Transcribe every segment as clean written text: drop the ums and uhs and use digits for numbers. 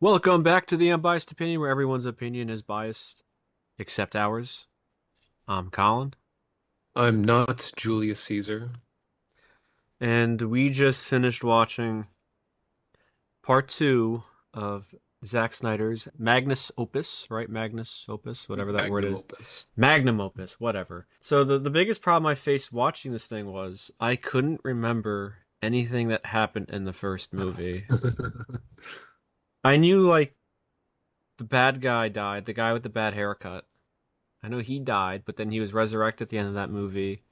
Welcome back to the Unbiased Opinion, where everyone's opinion is biased except ours. I'm Colin, I'm not Julius Caesar. and we just finished watching part two of Zack Snyder's Magnus Opus, right? Magnus Opus, whatever that word Magnum is. opus. Magnum Opus, whatever. So the biggest problem I faced watching this thing was I couldn't remember anything that happened in the first movie. I knew, like, the bad guy died, the guy with the bad haircut. I know he died, but then he was resurrected at the end of that movie.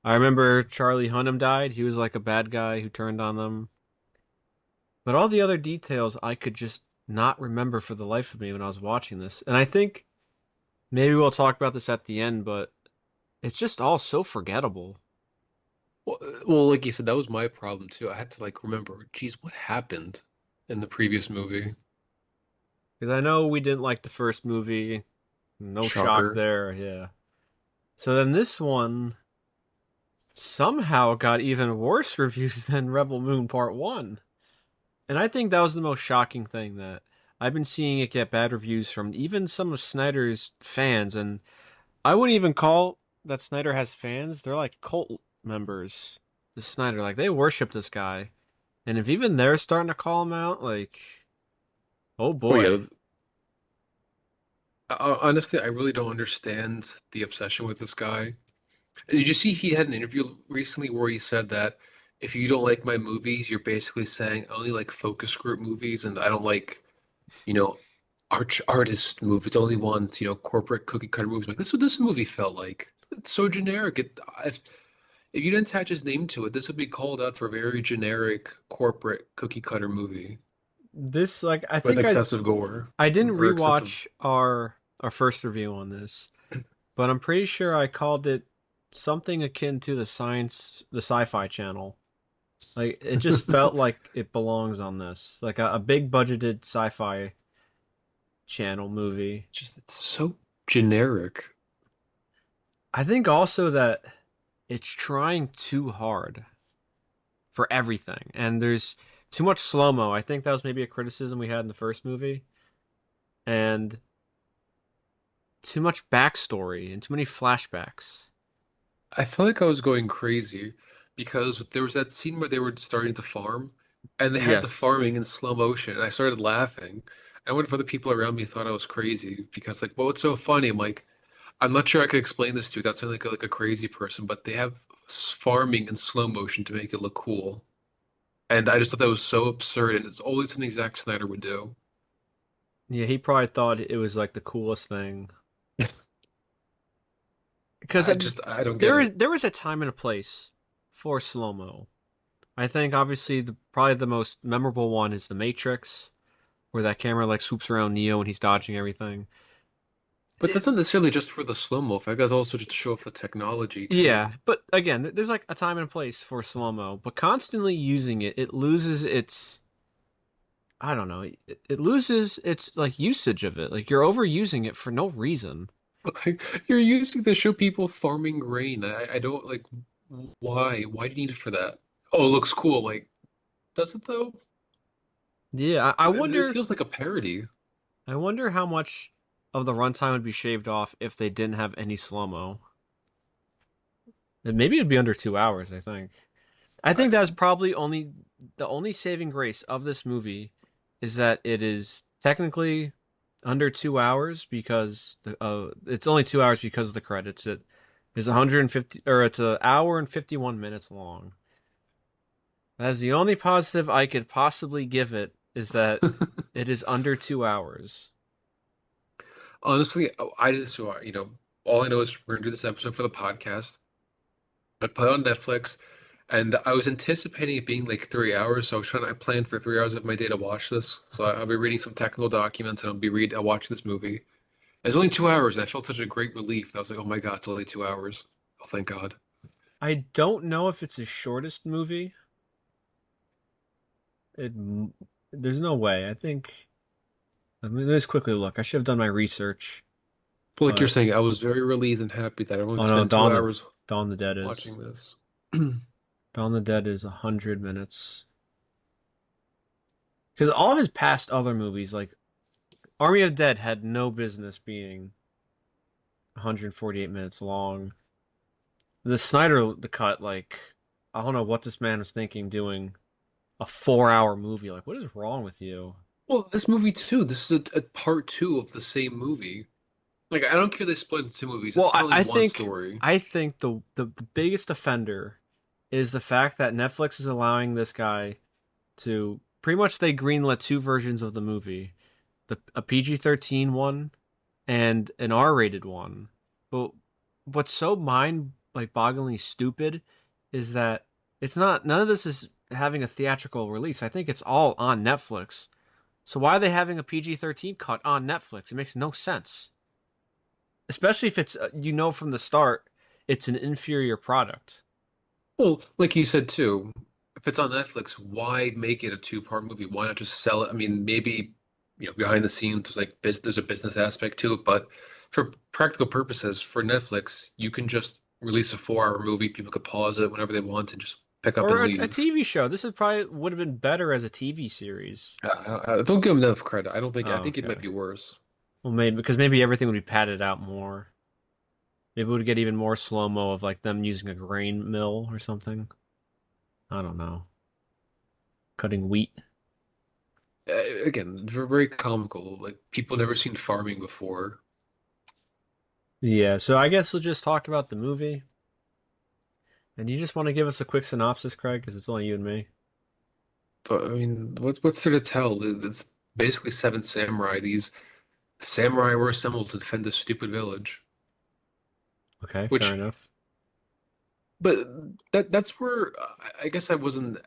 I remember Charlie Hunnam died. He was like a bad guy who turned on them. But all the other details I could just not remember for the life of me when I was watching this. And I think maybe we'll talk about this at the end, but it's just all so forgettable. Well, like you said, that was my problem too. I had to remember, geez, what happened in the previous movie? Because I know we didn't like the first movie. No shock Shocker. there, yeah. So then this one somehow got even worse reviews than Rebel Moon Part 1. And I think that was the most shocking thing that I've been seeing it get bad reviews from even some of Snyder's fans. And I wouldn't even call that Snyder has fans. They're like cult members. The Snyder, like, they worship this guy. And if even they're starting to call him out, like, oh Oh yeah. boy. Honestly, I really don't understand the obsession with this guy. Did you see he had an interview recently where he said that if you don't like my movies, you're basically saying I only like focus group movies and I don't like, you know, artist movies. I only want, corporate cookie cutter movies. Like that's what this movie felt like. It's so generic. If you didn't attach his name to it, this would be called out for a very generic corporate cookie cutter movie This, like, I with think excessive gore I didn't or excessive. rewatch our first review on this, but I'm pretty sure I called it something akin to the sci-fi channel. Like, it just felt like it belongs on this, like a big budgeted sci-fi channel movie. Just it's so generic. I think also that it's trying too hard for everything, and there's too much slow mo. I think that was maybe a criticism we had in the first movie, and too much backstory and too many flashbacks. I felt like I was going crazy because there was that scene where they were starting to farm and they had the Yes. farming in slow motion and I started laughing. I wonder if other people around me thought I was crazy because well, what's so funny? I'm like, I'm not sure I could explain this to you. That's like a crazy person, but they have farming in slow motion to make it look cool. And I just thought that was so absurd and it's always something Zack Snyder would do. Yeah, he probably thought it was like the coolest thing because I don't get it. there is a time and a place for slow mo. I think obviously probably the most memorable one is The Matrix, where that camera like swoops around Neo and he's dodging everything. But that's not necessarily just for the slow-mo effect. That's also just to show off the technology Yeah, too. but again, there's like a time and a place for slow mo, but constantly using it, it loses its. I don't know. It loses its like usage of it. Like, you're overusing it for no reason. Like, you're using to show people farming grain. I don't like why? Why do you need it for that? Oh, it looks cool. Like, does it though? Yeah, This feels like a parody. I wonder how much of the runtime would be shaved off if they didn't have any slow mo. Maybe it'd be under 2 hours. I think I, that's probably only the only saving grace of this movie is that it is technically under 2 hours because it's only 2 hours because of the credits. It is 150 or it's an hour and 51 minutes long. That's the only positive I could possibly give it is that it is under 2 hours. honestly, I just all I know is we're gonna do this episode for the podcast. I put it on Netflix, and I was anticipating it being like 3 hours. So I planned for 3 hours of my day to watch this. So I'll be reading some technical documents, and I'll watch this movie. It's only 2 hours. And I felt such a great relief. I was like, oh my God, it's only 2 hours. Oh, thank God. I don't know if it's his shortest movie. It there's no way. I mean, let's quickly look. I should have done my research, But like you're but saying, I was very relieved and happy that I only oh no, spent 2 hours Dawn of the Dead is watching this. Dawn of the Dead is 100 minutes. Because all of his past other movies, like Army of Dead, had no business being 148 minutes long. The Snyder the cut, like I don't know what this man was thinking doing a 4 hour movie. Like, what is wrong with you? Well, this movie too. This is a part two of the same movie. Like, I don't care they split into two movies. Well, It's I telling one think story. the biggest offender is the fact that Netflix is allowing this guy to pretty much they greenlit two versions of the movie, a PG-13 one and an R-rated one. But what's so mind like bogglingly stupid is that it's not none of this is having a theatrical release. I think it's all on Netflix. So why are they having a PG-13 cut on Netflix? It makes no sense. Especially if it's from the start it's an inferior product. Well, like you said too, if it's on Netflix, why make it a two-part movie? Why not just sell it? I mean, maybe, behind the scenes, there's a business aspect to it, but for practical purposes, for Netflix, you can just release a 4-hour movie. People could pause it whenever they want and just pick up Or and a leave. TV show. This would have been better as a TV series. Don't give them enough credit. I don't think. I Oh, think it might okay. be worse. Well, maybe everything would be padded out more. Maybe we would get even more slow mo of like them using a grain mill or something. I don't know. Cutting wheat. Again, very comical. Like people never seen farming before. Yeah, so I guess we'll just talk about the movie. And you just want to give us a quick synopsis, Craig, because it's only you and me. So, I mean, what's there to tell? It's basically seven samurai. These samurai were assembled to defend this stupid village. Okay, fair Which, enough. but that's where I guess I wasn't.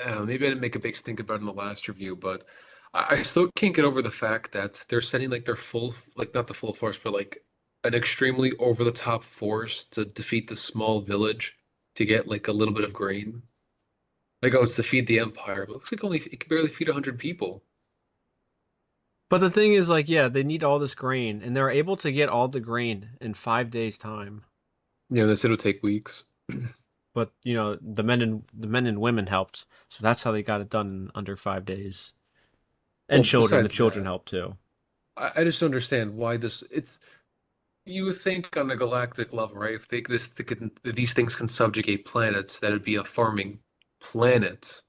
I don't know, maybe I didn't make a big stink about it in the last review, but I still can't get over the fact that they're sending like their full, like not the full force, but like an extremely over the top force to defeat this small village to get like a little bit of grain. Like, oh, it's to feed the empire, but it looks like only it can barely feed 100 people. But the thing is, like, yeah, they need all this grain, and they're able to get all the grain in 5 days' time. They said it would take weeks. But the men and women helped, so that's how they got it done in under 5 days. And Well, children, the besides children that, helped too. I just don't understand why this. It's you would think on a galactic level, right? If these things can subjugate planets, that'd be a farming planet.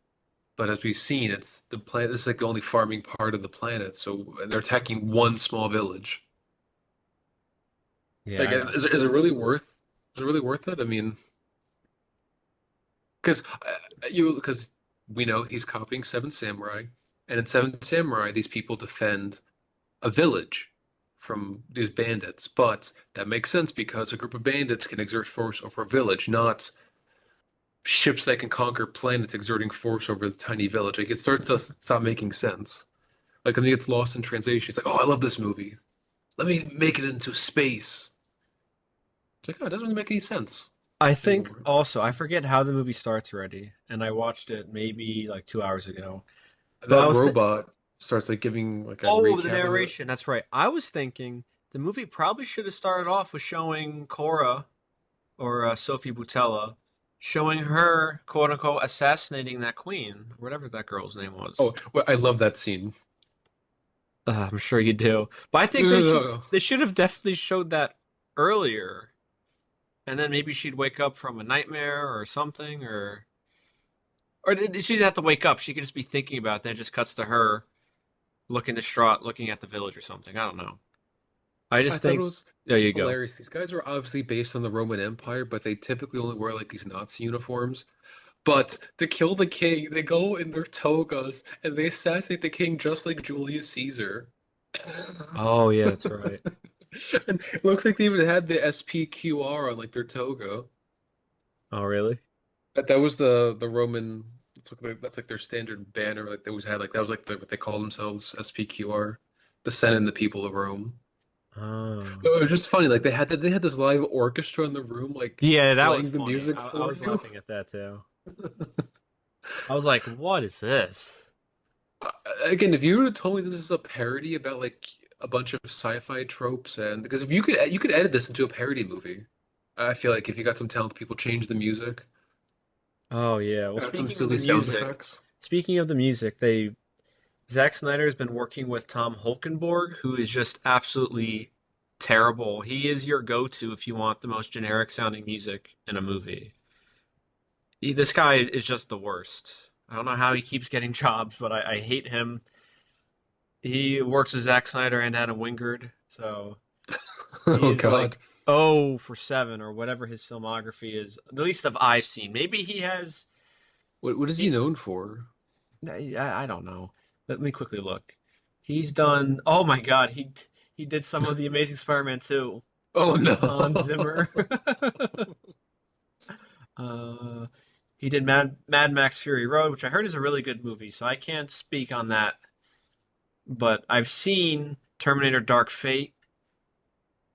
But as we've seen, it's the planet. This is like the only farming part of the planet. So they're attacking one small village. Yeah, Like, I know. is it really worth? Is it really worth it? I mean, because because we know he's copying Seven Samurai, and in Seven Samurai, these people defend a village from these bandits. But that makes sense because a group of bandits can exert force over a village, not ships that can conquer planets exerting force over the tiny village. Like it starts to stop making sense. Like I think it's lost in translation. It's like, oh, I love this movie. Let me make it into space. It's like, oh, it doesn't really make any sense I think anymore. also I forget how the movie starts already, and I watched it maybe like 2 hours ago. But I That was robot starts like giving like a oh, the recap of it. narration. That's right. I was thinking the movie probably should have started off with showing Cora or Sophie Butella showing her quote unquote assassinating that queen, whatever that girl's name was. Oh, well, I love that scene. I'm sure you do, but I No, think no, no, no. they should have definitely showed that earlier, and then maybe she'd wake up from a nightmare or something, or she didn't have to wake up. She could just be thinking about it. Then it just cuts to her looking distraught, looking at the village or something. I don't know. I I just thought it think was there you go. hilarious. These guys are obviously based on the Roman Empire, but they typically only wear like these Nazi uniforms. But to kill the king, they go in their togas and they assassinate the king just like Julius Caesar. Oh yeah, that's right. And it looks like they even had the SPQR on like their toga. Oh really? That was the Roman. That's like their standard banner. Like they always had. Like that was like what they call themselves, SPQR, the Senate and the people of Rome. Oh. It was just funny. Like they had this live orchestra in the room, like Yeah, that was playing the funny. music I for was you. laughing at that too. I was like, what is this? Again, if you would have told me this is a parody about like a bunch of sci-fi tropes, and because if you could edit this into a parody movie. I feel like if you got some talented people, change the music, Oh yeah. Well, add some speaking of the silly sound music, effects. Speaking of the music, they Zack Snyder has been working with Tom Holkenborg, who is just absolutely terrible. He is your go-to if you want the most generic sounding music in a movie. This guy is just the worst. I don't know how he keeps getting jobs, but I hate him. He works with Zack Snyder and Adam Wingard, so he Oh is God. like 0 for 7 or whatever his filmography is. The least of I've seen. Maybe he has. What is he He, known for? I don't know. Let me quickly look. He's done. Oh my God, he did some of the Amazing Spider-Man 2 Oh with no. Hans Zimmer. uh, he did Mad Max Fury Road, which I heard is a really good movie, so I can't speak on that. But I've seen Terminator Dark Fate.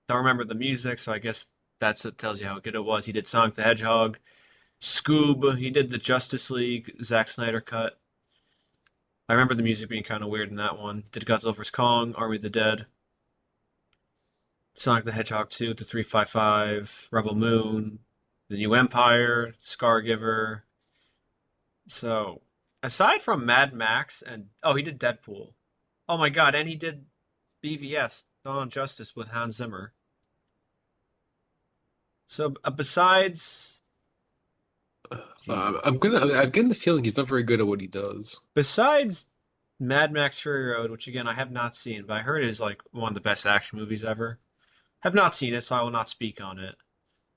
Don't remember the music, so I guess that's it tells you how good it was. He did Sonic the Hedgehog, Scoob. He did the Justice League Zack Snyder cut. I remember the music being kind of weird in that one. Did Godzilla vs Kong, Army of the Dead, Sonic the Hedgehog 2, The 355, Rebel Moon, The New Empire, Scargiver. So, aside from Mad Max and he did Deadpool. Oh my God, and he did BVS, Dawn of Justice with Hans Zimmer. So, besides, jeez, I'm getting the feeling he's not very good at what he does. besides Mad Max Fury Road, which again I have not seen, but I heard is like one of the best action movies ever. Have not seen it, so I will not speak on it.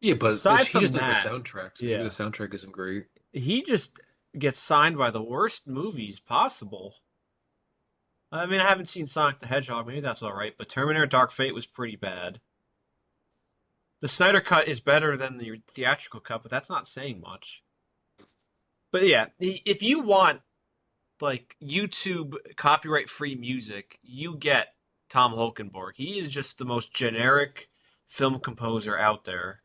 Yeah, but Aside he from just does the that, soundtrack, so maybe the yeah, soundtrack isn't great. he just gets signed by the worst movies possible. I mean, I haven't seen Sonic the Hedgehog, maybe that's all right, but Terminator Dark Fate was pretty bad. The Snyder cut is better than the theatrical cut, but that's not saying much. But yeah, if you want like YouTube copyright free music, you get Tom Holkenborg. He is just the most generic film composer out there.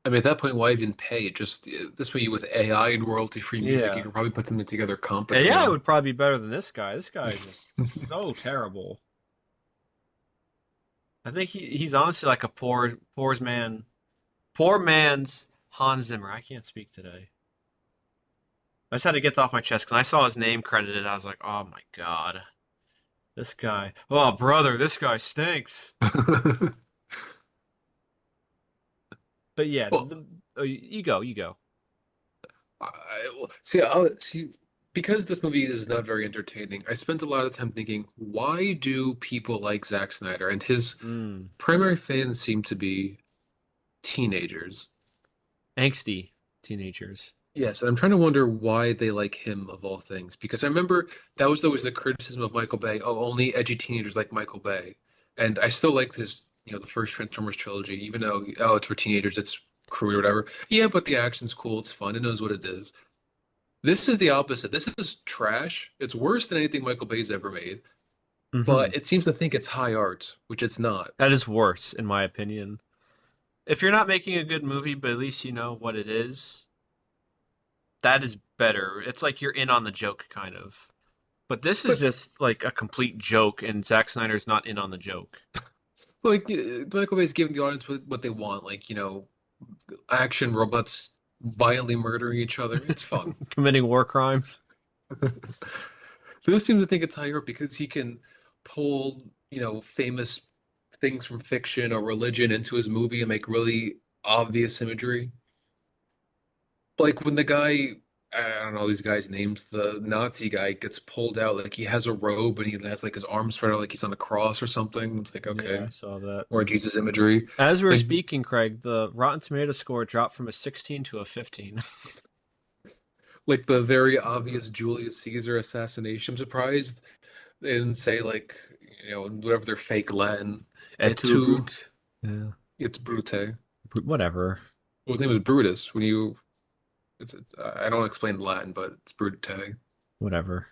I mean, at that point, why even pay? Just this way, with AI and royalty-free music, you Yeah. can probably put them together And yeah, it competently. would probably be better than this guy. This guy is just so terrible. I think he's honestly like a poor man's Hans Zimmer. I can't speak today. I just had to get that off my chest because I saw his name credited. I was like, oh my God, this guy. Oh brother, this guy stinks. But yeah, Well, you go, you go. see, because this movie is not very entertaining, I spent a lot of time thinking, why do people like Zack Snyder? And his Mm. primary fans seem to be teenagers. Angsty teenagers. Yes, and I'm trying to wonder why they like him of all things. Because I remember that was always the criticism of Michael Bay. Oh, only edgy teenagers like Michael Bay. And I still like his, the first Transformers trilogy, even though, oh, it's for teenagers, it's crude or whatever. Yeah, but the action's cool, it's fun, it knows what it is. This is the opposite. This is trash. It's worse than anything Michael Bay's ever made. Hmm. But it seems to think it's high art, which it's not. That is worse, in my opinion. If you're not making a good movie, but at least you know what it is, that is better. It's like you're in on the joke, kind of. But this is But just like a complete joke, and Zack Snyder's not in on the joke. like Michael Bay's giving the audience what they want, like, action robots violently murdering each other. It's fun. Committing war crimes. This seems to think it's higher because he can pull, famous things from fiction or religion into his movie and make really obvious imagery. Like when the guy, I don't know these guys' names, the Nazi guy gets pulled out, like he has a robe and he has like his arms spread out like he's on a cross or something. It's like, Yeah, okay. I saw that. Or Jesus imagery. As we were Like speaking, Craig, the Rotten Tomato score dropped from a 16 to a 15. like the very obvious Julius Caesar assassination. I'm surprised they didn't say like, whatever their fake Latin. Et Et tu, tu, Brute? Yeah. it's Brute. Whatever. Well, his name is Brutus. I don't explain the Latin, but it's Brute. Whatever.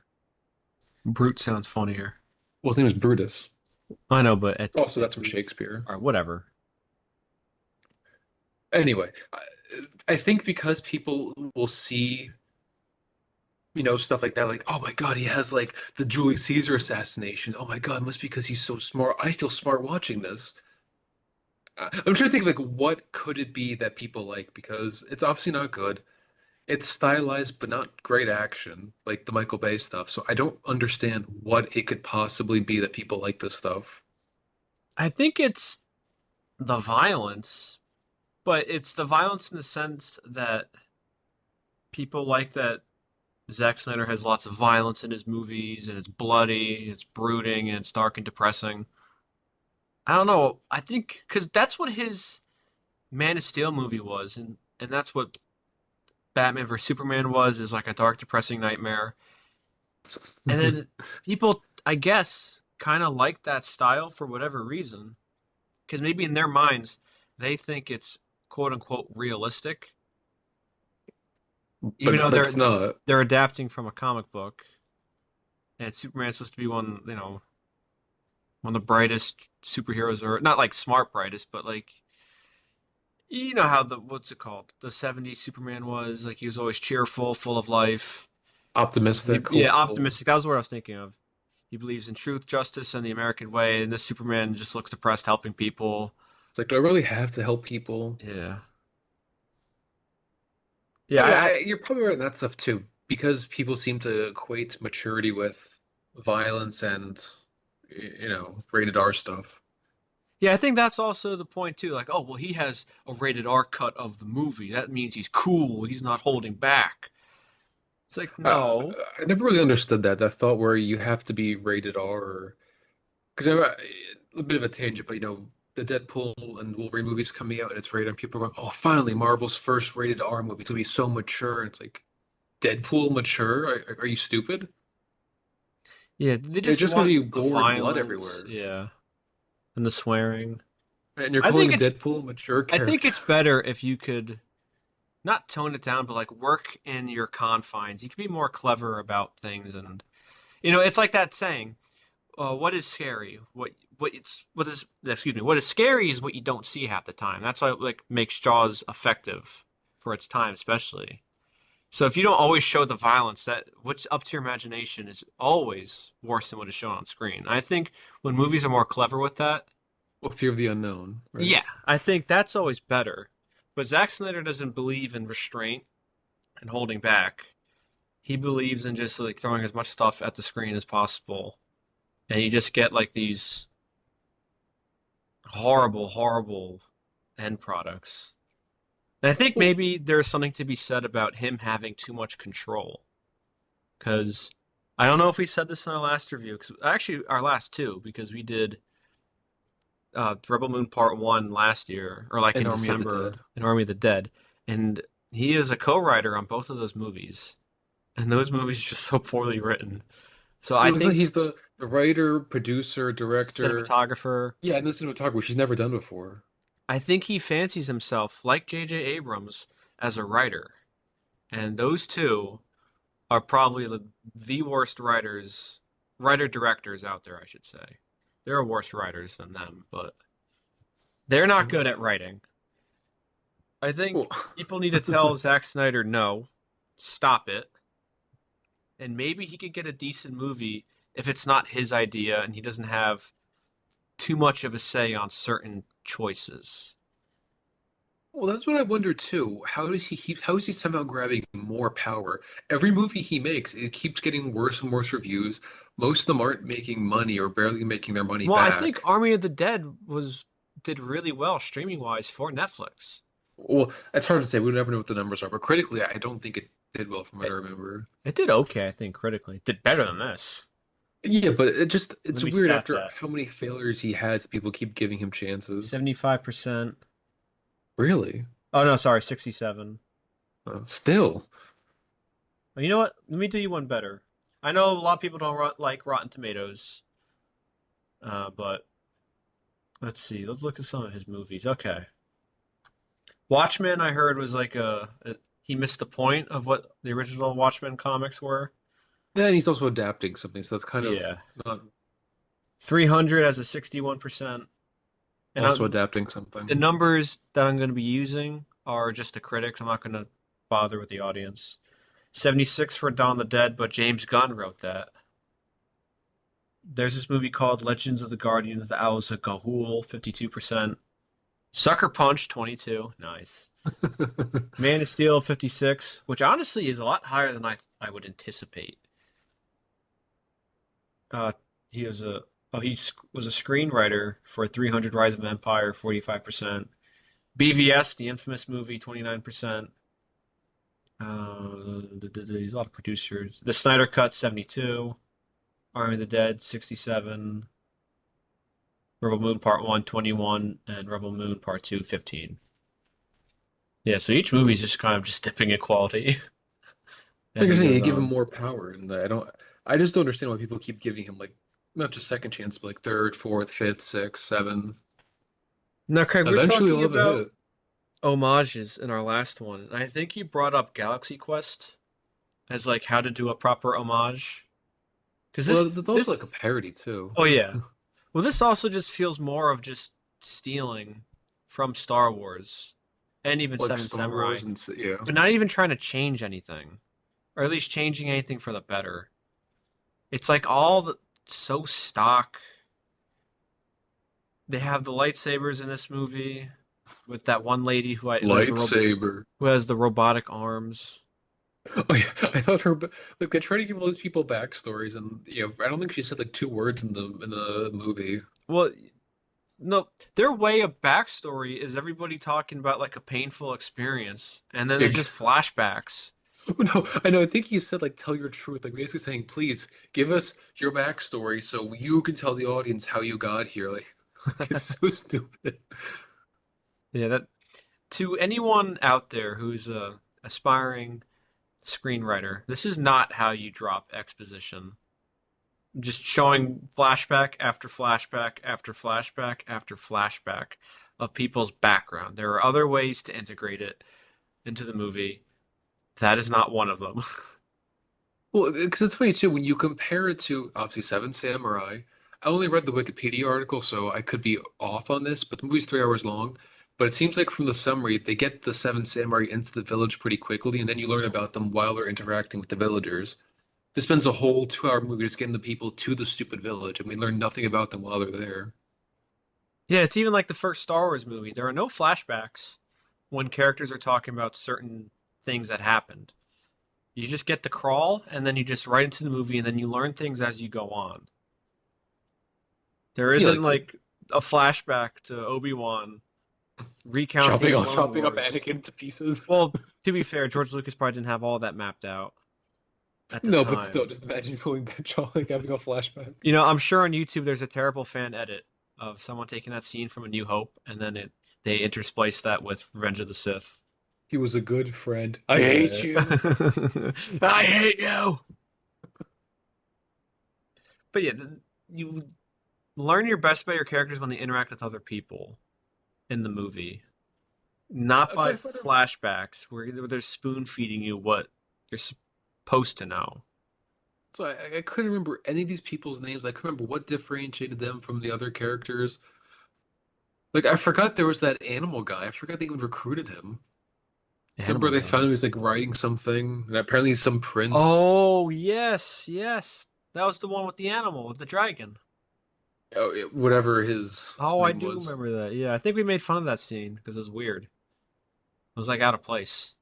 Brute sounds funnier. Well, his name is Brutus. I know, but Also, that's from Shakespeare. or whatever. Anyway, I think because people will see, stuff like that, like, oh my God, he has like the Julius Caesar assassination. Oh my God, it must be because he's so smart. I feel smart watching this. I'm trying to think of like what could it be that people like because it's obviously not good. It's stylized, but not great action, like the Michael Bay stuff. So I don't understand what it could possibly be that people like this stuff. I think it's the violence, but it's the violence in the sense that people like that Zack Snyder has lots of violence in his movies, and it's bloody, it's brooding, and it's dark and depressing. I don't know. I think because that's what his Man of Steel movie was, and that's what Batman vs Superman was, is like a dark, depressing nightmare. And then people, I guess, kind of like that style for whatever reason, because maybe in their minds they think it's quote unquote realistic, even though But it's not. they're adapting from a comic book, and Superman's supposed to be one of the brightest superheroes, or not like smart brightest, but like you know how the what's it called? The '70s Superman was like he was always cheerful, full of life. Optimistic, Yeah, hopeful. optimistic. That was what I was thinking of. He believes in truth, justice, and the American way, and this Superman just looks depressed, helping people. It's like, do I really have to help people? Yeah, I yeah. mean, you're probably right on that stuff too, because people seem to equate maturity with violence and, rated R stuff. Yeah, I think that's also the point too. Like, oh well, he has a rated R cut of the movie. That means he's cool. He's not holding back. It's like, Uh, no. I never really understood that thought where you have to be rated R. Because a bit of a tangent, but the Deadpool and Wolverine movies coming out and it's rated, and people are going, "Oh, finally, Marvel's first rated R movie. It's gonna be so mature." And it's like, Deadpool mature? Are you stupid? Yeah, they It's just just gonna want be the gore and blood violence. everywhere. Yeah, and the swearing. And you're I think calling it's Deadpool a mature I think character. it's better if you could not tone it down, but like work in your confines. You can be more clever about things, and it's like that saying, "What is scary? What is excuse me? What is scary is what you don't see half the time." That's why like makes Jaws effective for its time, especially. So if you don't always show the violence, that what's up to your imagination is always worse than what is shown on screen. I think when movies are more clever with that, Well, fear of the unknown, right? yeah, I think that's always better. But Zack Snyder doesn't believe in restraint and holding back. He believes in just like throwing as much stuff at the screen as possible, and you just get like these horrible, horrible end products. And I think Well, maybe there's something to be said about him having too much control. Because I don't know if we said this in our last review, cause, actually our last two, because we did Rebel Moon Part 1 last year, or like an in Army of the December, Dead. in Army of the Dead. And he is a co-writer on both of those movies. And those movies are just so poorly written. So I Isn't think he's the writer, producer, director? cinematographer, Yeah, and the cinematographer, which he's never done before. I think he fancies himself, like J.J. Abrams, as a writer. And those two are probably the worst writer directors out there, I should say. There are worse writers than them, but they're not good at writing. I Well, think people need to tell Zack Snyder no, stop it, and maybe he could get a decent movie if it's not his idea and he doesn't have too much of a say on certain choices. Well, that's what I wonder too. How is he somehow grabbing more power? Every movie he makes, it keeps getting worse and worse reviews. Most of them aren't making money or barely making their money Well, I think back. Army of the Dead was did really well streaming wise for Netflix. Well, it's hard to say. We never know what the numbers are, but critically, I don't think it did well from what I It, remember. it did okay, I think, critically. It did better than this. Yeah, but Let it's me weird stat after that. how many failures he has, people keep giving him chances. 75%. Really? Oh no, sorry, 67. Still. You know what? Let me do you one better. I know a lot of people don't like Rotten Tomatoes, but let's see. Let's look at some of his movies. Okay. Watchmen, I heard was like he missed the point of what the original Watchmen comics were. Then he's also adapting something, so that's kind of Yeah. not 300 has a 61%. And also adapting something. the numbers that I'm going to be using are just the critics. I'm not going to bother with the audience. 76 for Dawn of the Dead, but James Gunn wrote that. There's this movie called Legends of the Guardians, The Owls of Ga'Hoole, 52%. Sucker Punch, 22. Nice. Man of Steel 56, which honestly is a lot higher than I would anticipate. Uh, he was a was a screenwriter for 300 Rise of Empire, 45%. BVS, the infamous movie, 29%. There's a lot of producers. The Snyder Cut, 72. Army of the Dead, 67. Rebel Moon Part 1, 21. And Rebel Moon Part 2, 15. Yeah, so each movie is just kind of just dipping in quality Like as I it say, goes you give him on. more power, and I just don't understand why people keep giving him like not just second chance, but like third, fourth, fifth, sixth, seven. Now, Craig, we were Eventually, talking he'll have a about hit. homages in our last one, and I think you brought up Galaxy Quest as like how to do a proper homage. Because Well, that's also like this, a parody too, oh yeah, well, this also just feels more of just stealing from Star Wars and even like Seven Star Samurai, Wars yeah. but not even trying to change anything, or at least changing anything for the better. It's like so stock. They have the lightsabers in this movie with that one lady Lightsaber. who has the robotic arms. Oh yeah, I thought her like they try to give all these people backstories, and I don't think she said like two words in the movie. Well, no, their way of backstory is everybody talking about like a painful experience, and then there's Like, just flashbacks. no, I know. I think he said like tell your truth, like basically saying, please give us your backstory so you can tell the audience how you got here. Like, it's so stupid. Yeah, that to anyone out there who's a aspiring screenwriter, this is not how you drop exposition. Just showing flashback after flashback after flashback after flashback of people's background. There are other ways to integrate it into the movie. That is not one of them. Well, because it's funny too when you compare it to obviously Seven Samurai. I only read the Wikipedia article, so I could be off on this, but the movie's 3 hours long. But it seems like from the summary, they get the Seven Samurai into the village pretty quickly, and then you learn about them while they're interacting with the villagers. This spends a whole 2 hour movie just getting the people to the stupid village, and we learn nothing about them while they're there. Yeah, it's even like the first Star Wars movie. There are no flashbacks when characters are talking about certain things that happened. You just get the crawl, and then you just right into the movie, and then you learn things as you go on. There Yeah, isn't like like a flashback to Obi-Wan recounting chopping the up Clone chopping up Wars. Anakin to pieces. Well, to be fair, George Lucas probably didn't have all that mapped out at the No, but still, time. just imagine going back, like having a flashback. You know, I'm sure on YouTube there's a terrible fan edit of someone taking that scene from A New Hope, and then they intersplice that with Revenge of the Sith. He was a good friend. I hate you. I hate you. But yeah, you learn your best about your characters when they interact with other people in the movie, not That's why by I find it. flashbacks where they're spoon feeding you what you're supposed to know. So I couldn't remember any of these people's names. I couldn't remember what differentiated them from the other characters. Like I forgot there was that animal guy. I forgot they even recruited him. Remember Animal they found him guy. he was like writing something, and apparently he's some prince. Oh yes, yes, that was the one with the animal with the dragon. Oh, whatever his Oh, I name do was. remember that. Yeah, I think we made fun of that scene because it was weird. It was like out of place.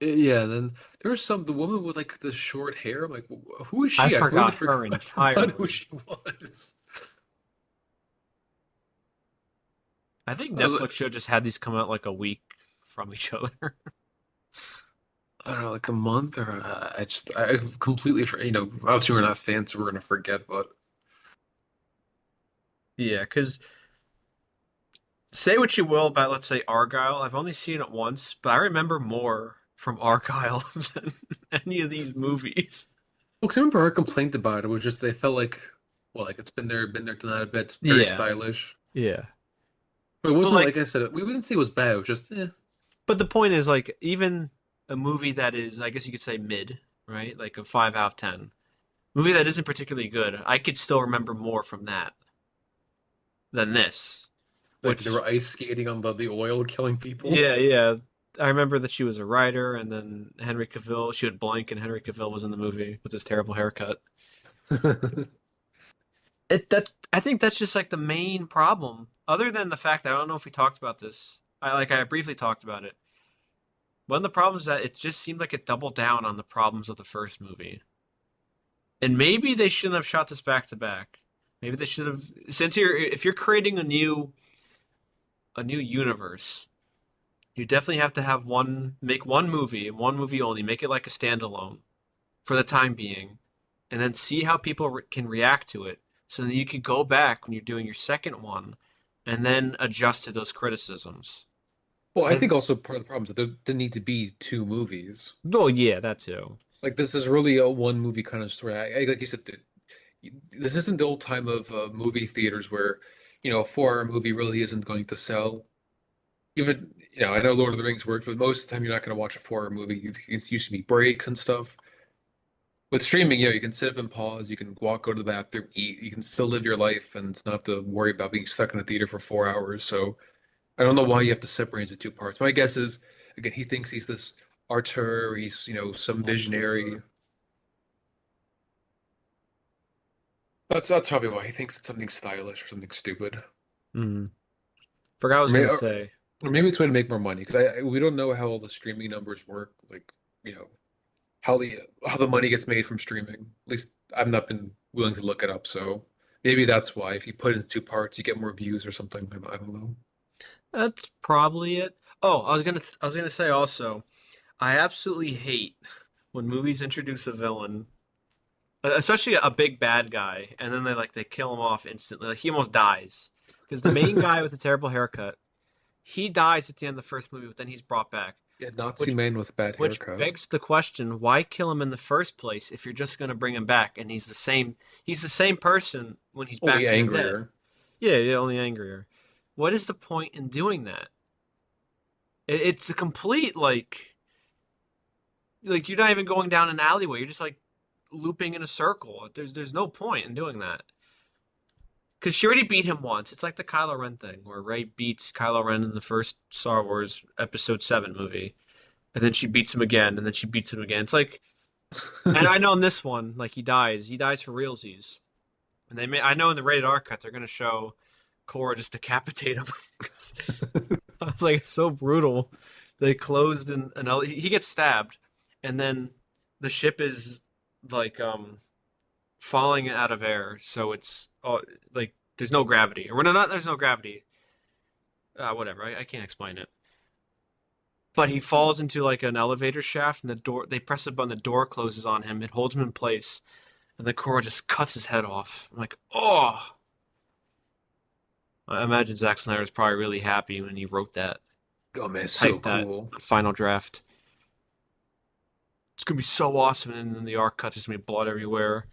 Yeah, then there was the woman with like the short hair. I'm like, who is I she? I completely forgot forgot. her I forgot who entirely. she was. I think I was Netflix like, should just had these come out like a week from each other. I don't know, like a month or I completely obviously we're not fans, so we're gonna forget, but Yeah, because say what you will about, let's say, Argyle. I've only seen it once, but I remember more from Argyle than any of these movies. well, 'cause I remember our complaint about it was just they felt like, well, like it's been there, done that a bit. It's very Yeah, stylish, yeah. but it But wasn't like, like I said. We wouldn't say it was bad. It was just, but the point is, like, even a movie that is, I guess you could say, mid, right? Like a 5 out of 10 movie that isn't particularly good. I could still remember more from that than this. like they Which, were ice skating on the oil, killing people. yeah, yeah. I remember that she was a writer, and then Henry Cavill. She had blank, and Henry Cavill was in the movie with his terrible haircut. I think that's just like the main problem. Other than the fact that I don't know if we talked about this. I briefly talked about it. One of the problems is that it just seemed like it doubled down on the problems of the first movie. And maybe they shouldn't have shot this back to back. Maybe they should have, since if you're creating a new universe, you definitely have to have make one movie and one movie only, make it like a standalone for the time being, and then see how people can react to it. So then you could go back when you're doing your second one, and then adjust to those criticisms. Well, I think And also part of the problem is that there need to be two movies. oh yeah, that too. Like this is really a one movie kind of story. Like you said, this isn't the old time of movie theaters where, a 4 hour movie really isn't going to sell. Even, I know Lord of the Rings works, but most of the time you're not going to watch a 4 hour movie. It used to be breaks and stuff. With streaming, you can sit up and pause. You can walk, go to the bathroom, eat. You can still live your life and not have to worry about being stuck in a theater for 4 hours. So I don't know why you have to separate into two parts. My guess is, again, he thinks he's this auteur, he's, some visionary. That's probably why he thinks it's something stylish or something stupid. Mm. Forgot what I Or was maybe, gonna say. or maybe it's a way to make more money because we don't know how all the streaming numbers work. Like, you know, how the money gets made from streaming. At least I've not been willing to look it up. So maybe that's why if you put it into two parts, you get more views or something. I don't know. That's probably it. Oh, I was gonna say also, I absolutely hate when movies introduce a villain, especially a big bad guy, and then they kill him off instantly. Like he almost dies because the main guy with the terrible haircut, he dies at the end of the first movie, but then he's brought back, Yeah, Nazi which man with bad which haircut. begs the question: why kill him in the first place if you're just gonna bring him back and he's the same person when he's back Only from the dead? angrier. Yeah, yeah, only angrier. What is the point in doing that? It's a complete like you're not even going down an alleyway. You're just like looping in a circle. There's no point in doing that. Because she already beat him once. It's like the Kylo Ren thing, where Rey beats Kylo Ren in the first Star Wars Episode 7 movie. And then she beats him again, and then she beats him again. It's like, and I know in this one, like he dies. He dies for realsies. And I know in the rated R cut, they're going to show Korra just decapitate him. I was like, it's so brutal. They closed he gets stabbed, and then the ship is like falling out of air, so it's like there's no gravity, or no, not there's no gravity. Whatever, I can't explain it. But he falls into like an elevator shaft, and the door. They press a button, the door closes on him. It holds him in place, and the Korra just cuts his head off. I'm like, oh. I imagine Zack Snyder was probably really happy when he wrote that, Oh man, so typed that cool. final draft. It's gonna be so awesome, and then the arc cut, there's gonna be blood everywhere.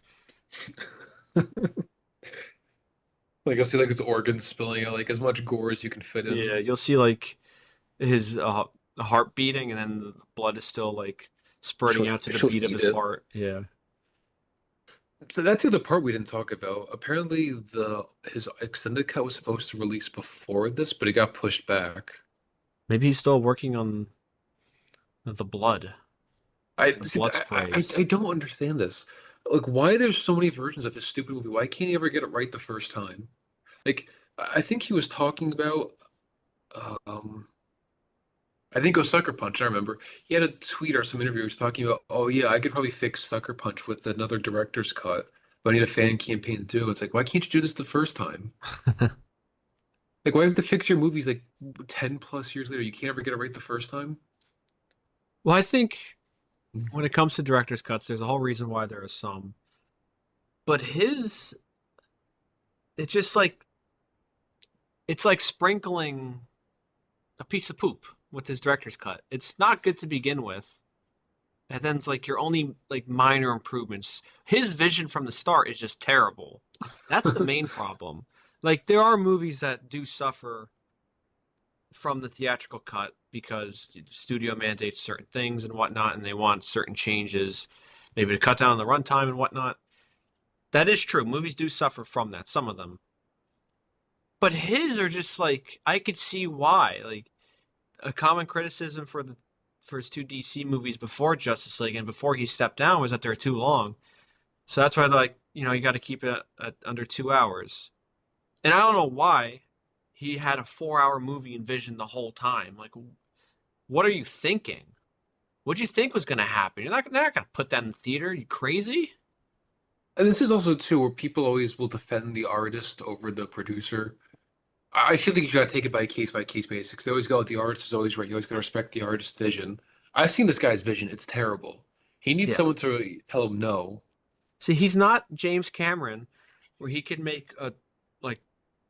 Like you'll see like his organs spilling out, like as much gore as you can fit in. Yeah, you'll see like his heart beating, and then the blood is still like spurting out to the She'll beat of eat his it. heart. Yeah, So that's the other part we didn't talk about. Apparently, the his extended cut was supposed to release before this, but it got pushed back. maybe he's still working on the blood, I the see. blood I sprays. don't understand this. Like, why there's so many versions of this stupid movie? Why can't he ever get it right the first time? Like, I think he was talking about. Um, I think it was Sucker Punch. I remember he had a tweet or some interview. He was talking about, oh yeah, I could probably fix Sucker Punch with another director's cut, but I need a fan campaign to do. It's like, why can't you do this the first time? Like, why have to fix your movies like 10 plus years later? You can't ever get it right the first time? Well, I think when it comes to director's cuts, there's a whole reason why there are some. But it's just like it's like sprinkling a piece of poop with his director's cut. It's not good to begin with. And then it's like your only like minor improvements. His vision from the start is just terrible. That's the main problem. Like there are movies that do suffer from the theatrical cut because the studio mandates certain things and whatnot, and they want certain changes, maybe to cut down on the runtime and whatnot. That is true. Movies do suffer from that, some of them. But his are just like I could see why. Like a common criticism for his two DC movies before Justice League and before he stepped down was that they're too long. So that's why they're like, you got to keep it at under 2 hours. And I don't know why he had a 4 hour movie envisioned the whole time. Like, what are you thinking? What'd you think was going to happen? They're not going to put that in the theater. You crazy? And this is also too where people always will defend the artist over the producer. I feel like you gotta take it by case basis. They always go, the artist is always right. You always gotta respect the artist's vision. I've seen this guy's vision. It's terrible. He needs Yeah. someone to tell him no. See, he's not James Cameron, where he could make a like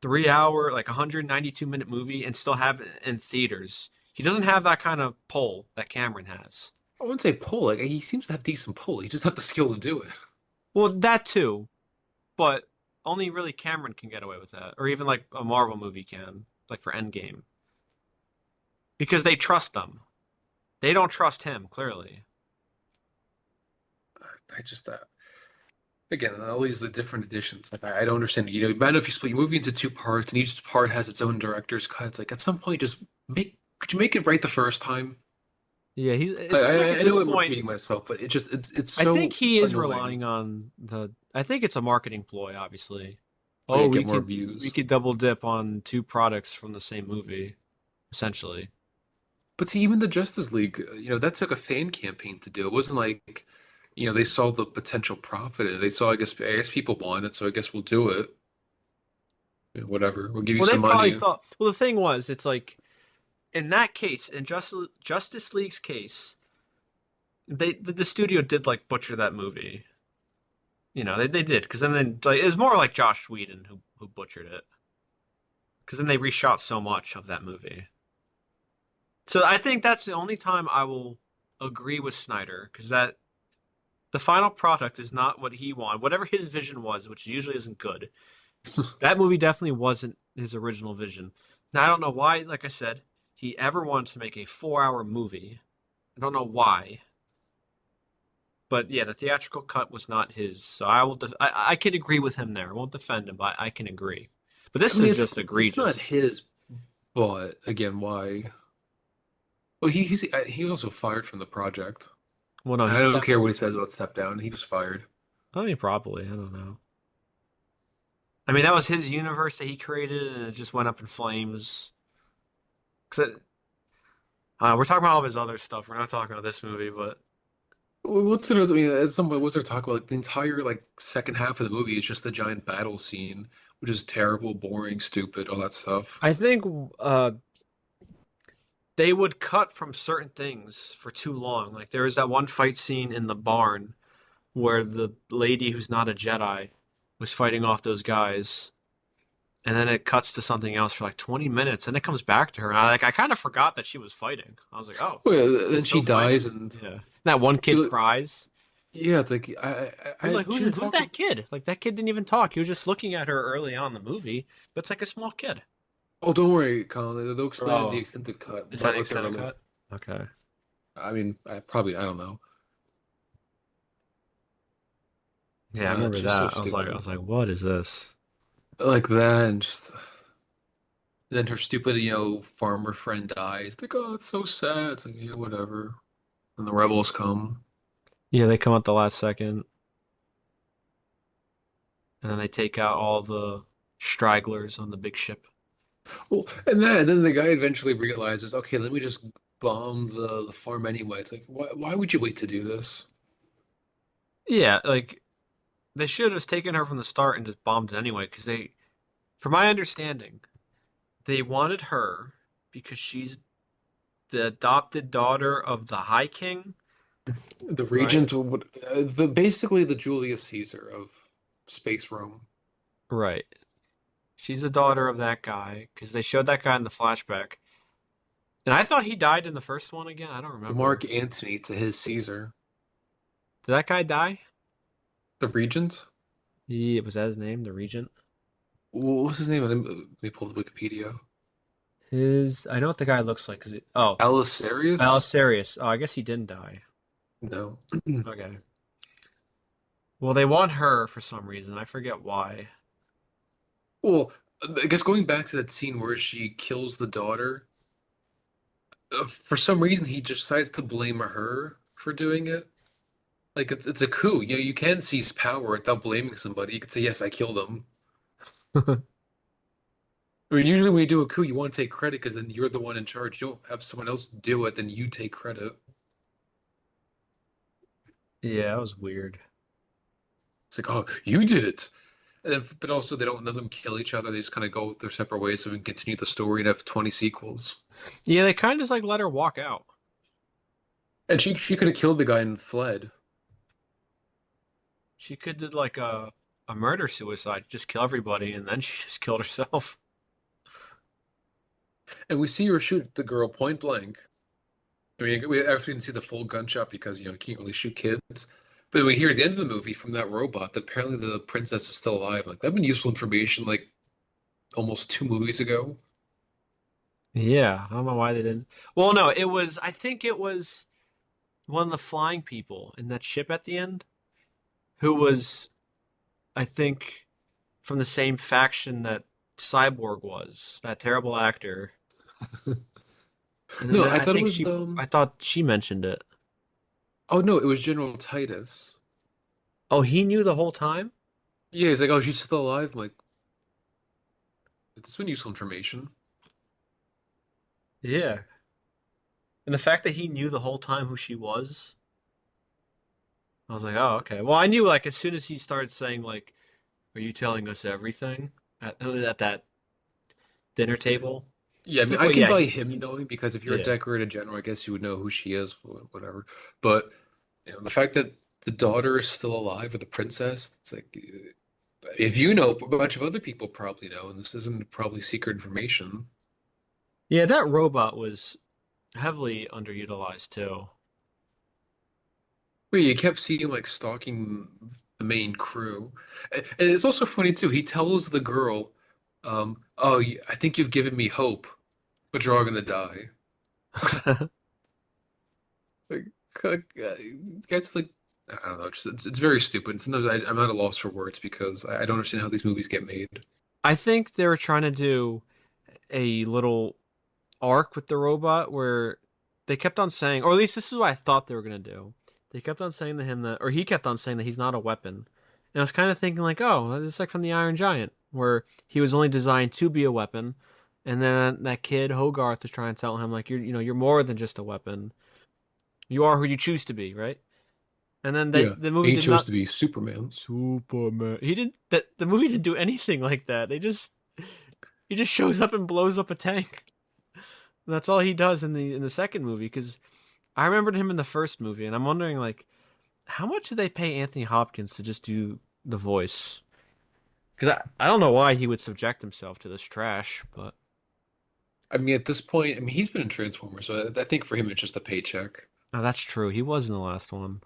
3 hour, like 192-minute movie and still have it in theaters. He doesn't have that kind of pull that Cameron has. I wouldn't say pull. Like he seems to have decent pull. He just have the skill to do it. Well, that too, but only really Cameron can get away with that, or even like a Marvel movie can, like for Endgame, because they trust them. They don't trust him, clearly. I just again, all these the different editions. Like I don't understand. You know, imagine if you split your movie into two parts and each part has its own director's cut. It's like at some point, just make could you make it right the first time? Yeah, he's. It seems like at I this know I'm point, repeating myself, but it's I think so he is annoying. relying on the. I think it's a marketing ploy, obviously. Oh yeah, Oh, get more we views. could double dip on two products from the same movie, essentially. But see, even the Justice League, that took a fan campaign to do. It wasn't like, they saw the potential profit in it. They saw, I guess people want it, so I guess we'll do it. Whatever. We'll give you Well, they some probably money. thought. Well, the thing was, it's like in that case, in Justice League's case, the studio did like butcher that movie. They did because then like, it was more like Josh Whedon who butchered it because then they reshot so much of that movie. So I think that's the only time I will agree with Snyder because that the final product is not what he wanted. Whatever his vision was, which usually isn't good, that movie definitely wasn't his original vision. Now I don't know why, like I said, he ever wanted to make a 4 hour movie. I don't know why. But yeah, the theatrical cut was not his. So I will. I can agree with him there. I won't defend him, but I can agree. But I this mean, is it's just it's not egregious. his, but again, why? Well, he was also fired from the project. Well, no, he I don't stepped. care what he says about step down. He was fired. I mean, probably. I don't know. I mean, that was his universe that he created, and it just went up in flames. Cause we're talking about all of his other stuff. We're not talking about this movie, but What's there? I mean, at some point, what's there talk about? Like the entire second half of the movie is just the giant battle scene, which is terrible, boring, stupid, all that stuff. I think they would cut from certain things for too long. Like there was that one fight scene in the barn where the lady who's not a Jedi was fighting off those guys, and then it cuts to something else for like 20 minutes, and it comes back to her. And I kind of forgot that she was fighting. I was like, oh, Oh yeah, then she's she still dies, fighting. and Yeah. That one she, kid cries. yeah, it's like I was like, she didn't who's talk. that kid? Like that kid didn't even talk. He was just looking at her early on in the movie, but it's like a small kid. Oh, don't worry, Colin. They'll explain it in the Oh, extended cut, is that but the like they're extended cut? Okay. I mean, I don't know. Yeah, I remember It's just so that. I stupid, was like, what is this? like that, and just then her stupid, farmer friend dies. Like, oh, it's so sad. It's like, yeah, whatever. And the rebels come. Yeah, they come out the last second, and then they take out all the stragglers on the big ship. Well, and then the guy eventually realizes, okay, let me just bomb the farm anyway. It's like, why would you wait to do this? Yeah, like they should have taken her from the start and just bombed it anyway. Because from my understanding, they wanted her because she's the adopted daughter of the High King, The right? Regent, the basically the Julius Caesar of space Rome. Right. She's the daughter of that guy because they showed that guy in the flashback. And I thought he died in the first one again. I don't remember. Mark Antony to his Caesar. Did that guy die? The Regent? Yeah, was that his name, the Regent? What was his name? Let me pull the Wikipedia. I know what the guy looks like. Oh, Belisarius? Belisarius. Oh, I guess he didn't die. No. Okay. Well, they want her for some reason. I forget why. Well, I guess going back to that scene where she kills the daughter, for some reason he just decides to blame her for doing it. Like it's a coup. You can seize power without blaming somebody. You could say, "Yes, I killed him." Or usually when you do a coup, you want to take credit because then you're the one in charge. You don't have someone else do it, then you take credit. Yeah, that was weird. It's like, oh, you did it. And then, but also they don't let them kill each other. They just kind of go their separate ways so we can continue the story and have 20 sequels. Yeah, they kind of just like let her walk out. And she could have killed the guy and fled. She could did like a murder suicide, just kill everybody, and then she just killed herself. And we see her shoot the girl point blank. I mean, we actually didn't see the full gunshot because, you can't really shoot kids. But we hear at the end of the movie from that robot that apparently the princess is still alive. Like, that'd been useful information like almost 2 movies ago. Yeah, I don't know why they didn't. Well, no, it was. I think it was one of the flying people in that ship at the end, who was, I think, from the same faction that Cyborg was, that terrible actor. And then No, I I thought it think was I thought she mentioned it. oh no, it was General Titus. Oh, he knew the whole time? Yeah, he's like, oh, she's still alive. I'm like, this has been useful information. Yeah. And the fact that he knew the whole time who she was, I was like, oh, okay. Well, I knew like as soon as he started saying like, "Are you telling us everything?" At that dinner table, Yeah, I it's mean, like, I well, can yeah, buy him knowing because if you're a yeah, decorated general, I guess you would know who she is, whatever. But the fact that the daughter is still alive or the princess, it's like if you know, a bunch of other people probably know, and this isn't probably secret information. yeah. That robot was heavily underutilized too. Well, you kept seeing him like stalking the main crew, and it's also funny too. He tells the girl, "Oh, I think you've given me hope, but you're all gonna die." Like, guys, like, I don't know, just it's very stupid. Sometimes I'm at a loss for words because I don't understand how these movies get made. I think they were trying to do a little arc with the robot where they kept on saying, or at least this is what I thought they were gonna do. They kept on saying to him that, or he kept on saying that he's not a weapon. And I was kind of thinking like, oh, it's like from the Iron Giant, where he was only designed to be a weapon, and then that kid Hogarth was trying to tell him like, you're more than just a weapon. You are who you choose to be, right? And then Yeah, the movie and he did chose not. to be Superman. Superman. He didn't. That the movie didn't do anything like that. He just shows up and blows up a tank. And that's all he does in the second movie. Because I remembered him in the first movie, and I'm wondering like, how much did they pay Anthony Hopkins to just do the voice? Because I don't know why he would subject himself to this trash, but I mean, at this point, I mean, he's been in Transformers, so I think for him it's just a paycheck. oh, that's true. He was in the last one.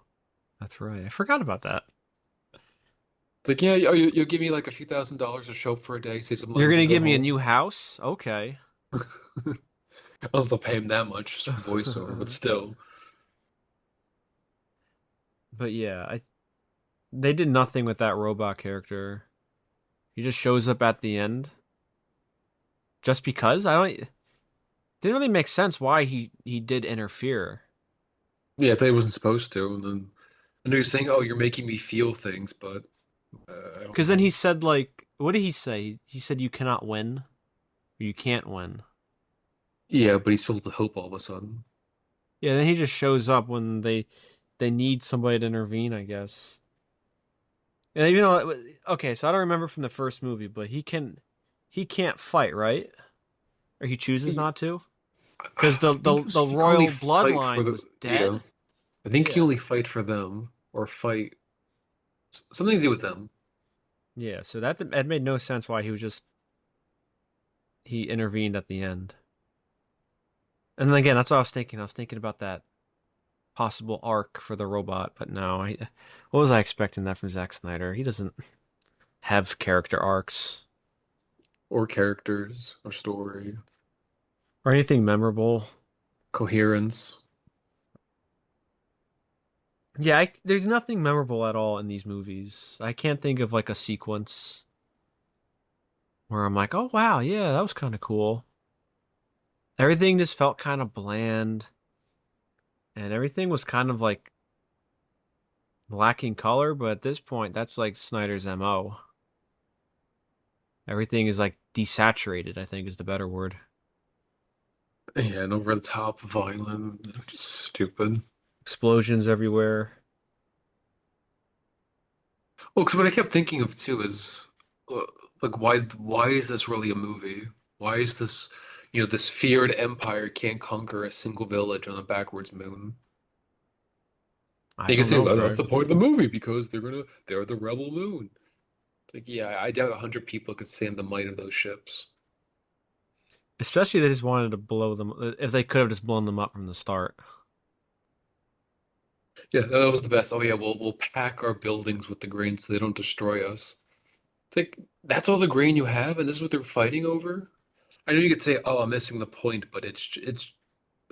That's right. I forgot about that. It's like, yeah, you'll give me like a few $1,000 to show up for a day, say some You're lines, gonna and go give me a home. new house? Okay. I don't know if they'll pay him that much just for voiceover, but still. But yeah, they did nothing with that robot character. He just shows up at the end just because. I don't. Didn't really make sense why he did interfere. Yeah, they wasn't supposed to, and then I know you're saying, "Oh, you're making me feel things," but I don't Because then he know. said like, what did he say? He said you cannot win, or you can't win. Yeah, but he's filled with hope all of a sudden. Yeah, then he just shows up when they need somebody to intervene, I guess. And even though, okay, so I don't remember from the first movie, but he can't fight, right? Or he chooses He, not to, because I think the he can only royal fight for bloodline the was yeah. dead. I think he can Yeah, only fight for them or fight something to do with them. yeah. So that made no sense why he intervened at the end. And then again, that's what I was thinking. I was thinking about that possible arc for the robot, but no, what was I expecting that from Zack Snyder? He doesn't have character arcs Or characters or story, or anything memorable. coherence. Yeah, there's nothing memorable at all in these movies. I can't think of like a sequence where I'm like, oh wow, yeah, that was kind of cool. Everything just felt kind of bland, and everything was kind of like lacking color. But at this point, that's like Snyder's MO. Everything is like desaturated, I think is the better word. Yeah, and over the top, violent, just stupid. Explosions everywhere. Well, because what I kept thinking of too is, uh, like, why is this really a movie? Why is this, this feared empire can't conquer a single village on a backwards moon? I And you can don't say, know, well, that's Greg. the point of the movie because they're the rebel moon. It's like, yeah, I doubt 100 people could stand the might of those ships. Especially they just wanted to blow them. If they could have just blown them up from the start. Yeah, that was the best. Oh yeah, we'll pack our buildings with the grain so they don't destroy us. It's like that's all the grain you have, and this is what they're fighting over. I know you could say, "Oh, I'm missing the point," but it's.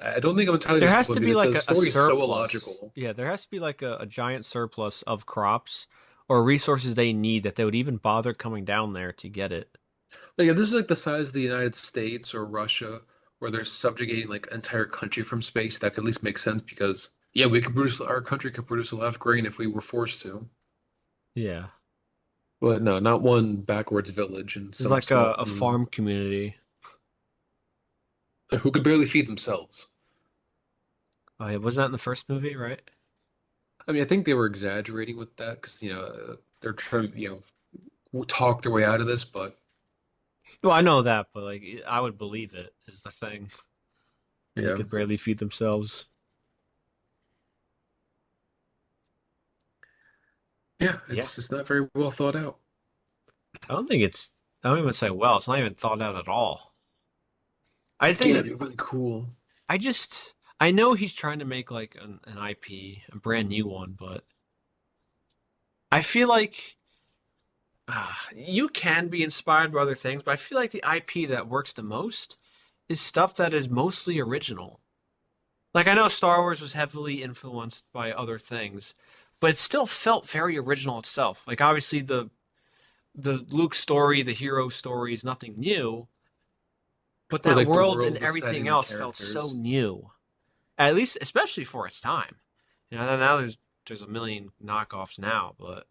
I don't think I'm entirely There missing the has point to be because like the a story is so surplus. illogical. Yeah, there has to be like a giant surplus of crops or resources they need that they would even bother coming down there to get it. Like if this is like the size of the United States or Russia, where they're subjugating like an entire country from space, that could at least make sense because yeah, we could produce our country could produce a lot of grain if we were forced to. Yeah. But no, not one backwards village in It's some like small a moon farm community. who could barely feed themselves. Oh, yeah, was that in the first movie, right? I mean, I think they were exaggerating with that because they're trying to talk their way out of this, but Well, I know that, but like I would believe it is the thing. They yeah, could barely feed themselves. yeah, Yeah. it's just not very well thought out. I don't think it's I don't even say well, it's not even thought out at all. I Yeah, think it'd be really cool. I know he's trying to make like an IP, a brand new one, but I feel like you can be inspired by other things, but I feel like the IP that works the most is stuff that is mostly original. Like I know Star Wars was heavily influenced by other things, but it still felt very original itself. Like obviously the Luke story, the hero story is nothing new, but Or that like the world and world, the everything setting, the else felt so characters. new. At least especially for its time. Now there's a million knockoffs now, but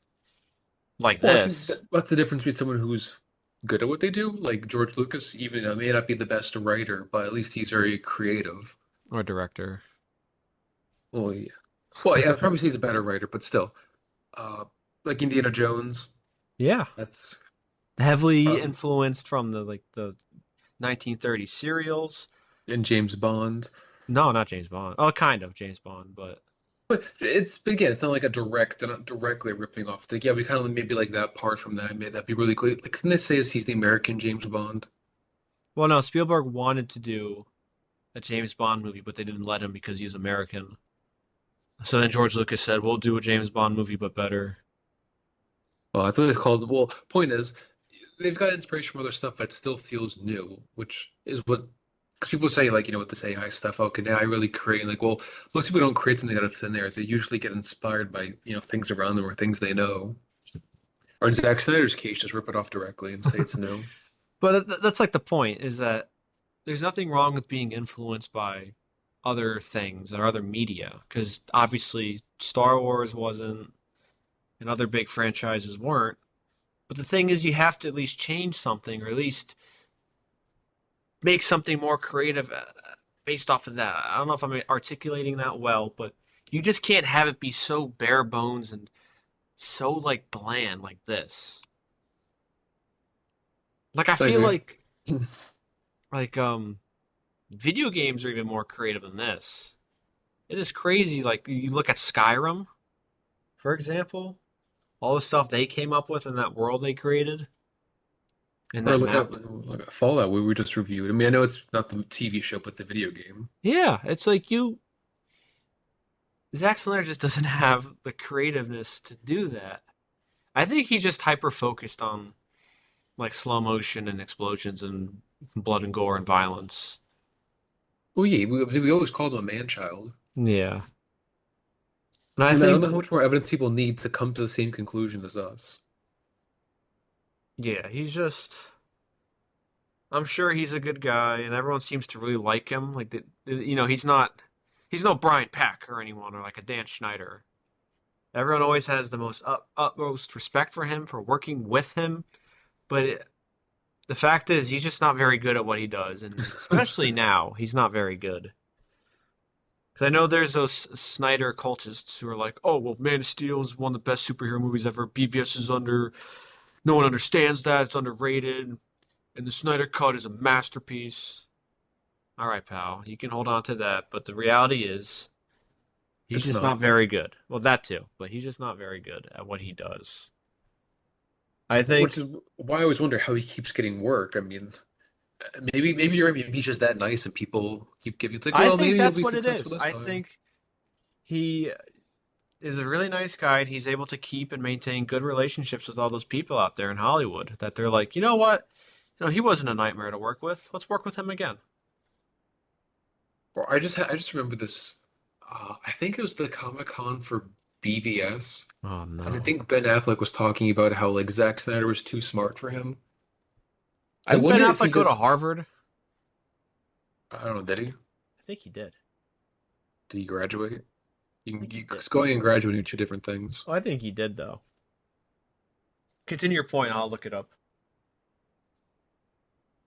like Well, I think this that's the difference between someone who's good at what they do, like George Lucas, even may not be the best writer, but at least he's very creative. or director. Well, yeah. Well, yeah, I'd probably say he's a better writer, but still, uh, like Indiana Jones, Yeah. that's Heavily uh, influenced from the 1930s serials. and James Bond. No, not James Bond. Oh, kind of James Bond, but But again, it's not like a direct, they're not directly ripping off. It's like, yeah, we kind of maybe like that part from that, made that be really cool. Like, can they say he's the American James Bond? well, no, Spielberg wanted to do a James Bond movie, but they didn't let him because he's American. So then George Lucas said, "We'll do a James Bond movie, but better." Well, I thought it's called. Well, point is, they've got inspiration from other stuff, but it still feels new, which is what. Because people say, like, with this AI stuff, oh, can AI really create? Like, well, most people don't create something out of thin air. They usually get inspired by, things around them or things they know. Or in Zack Snyder's case, just rip it off directly and say it's new. But that's like the point is that there's nothing wrong with being influenced by other things or other media because obviously Star Wars wasn't and other big franchises weren't. But the thing is, you have to at least change something or at least make something more creative based off of that. I don't know if I'm articulating that well, but you just can't have it be so bare bones and so like bland like this. Like I I feel agree. like video games are even more creative than this. It is crazy. Like you look at Skyrim, for example, all the stuff they came up with in that world they created in Or that look map. at Fallout, we just reviewed. I mean, I know it's not the TV show, but the video game. Yeah, it's like Zack Snyder just doesn't have the creativeness to do that. I think he's just hyper focused on like slow motion and explosions and blood and gore and violence. Well, yeah, we always called him a man-child. Yeah. And I And I don't know think how much more evidence people need to come to the same conclusion as us. yeah, he's just I'm sure he's a good guy and everyone seems to really like him. Like he's no Brian Peck or anyone or like a Dan Schneider. Everyone always has the most utmost respect for him for working with him, but the fact is he's just not very good at what he does and especially now, he's not very good. Because I know there's those Snyder cultists who are like, oh, well, Man of Steel is one of the best superhero movies ever. BVS is under, no one understands that. It's underrated. And the Snyder Cut is a masterpiece. All right, pal, you can hold on to that. But the reality is, he's It's just not. not very good. Well, that too. But he's just not very good at what he does. I Which think, is why I always wonder how he keeps getting work. I mean, maybe you're right. Maybe he's just that nice, and people keep giving. It's like, I well, think maybe he'll that's be what it successful is. this I time. think he is a really nice guy, and he's able to keep and maintain good relationships with all those people out there in Hollywood. That they're like, you know what? He wasn't a nightmare to work with. Let's work with him again. Or I just remember this. I think it was the Comic-Con for BVS, Oh and I no! think Ben Affleck was talking about how like Zack Snyder was too smart for him. I Didn't Ben wonder if Affleck he go to just, Harvard? I don't know, did he? I think he did. Did he graduate? I think he did. 'Cause going and graduating are two different things. Oh, I think he did though. Continue your point. I'll look it up.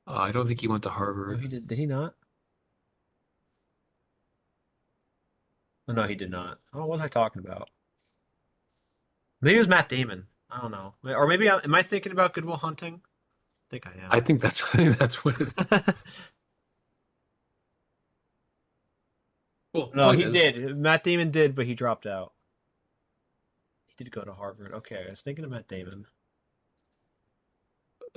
I don't think he went to No, Harvard. he did. Did he not? Oh, no, he did not. Oh, what was I talking about? Maybe it was Matt Damon. I don't know. Or maybe am I thinking about Good Will Hunting? I think I I am. think that's that's what it is. Well, No, point he is, did. Matt Damon did, but he dropped out. He did go to Harvard. Okay, I was thinking of Matt Damon.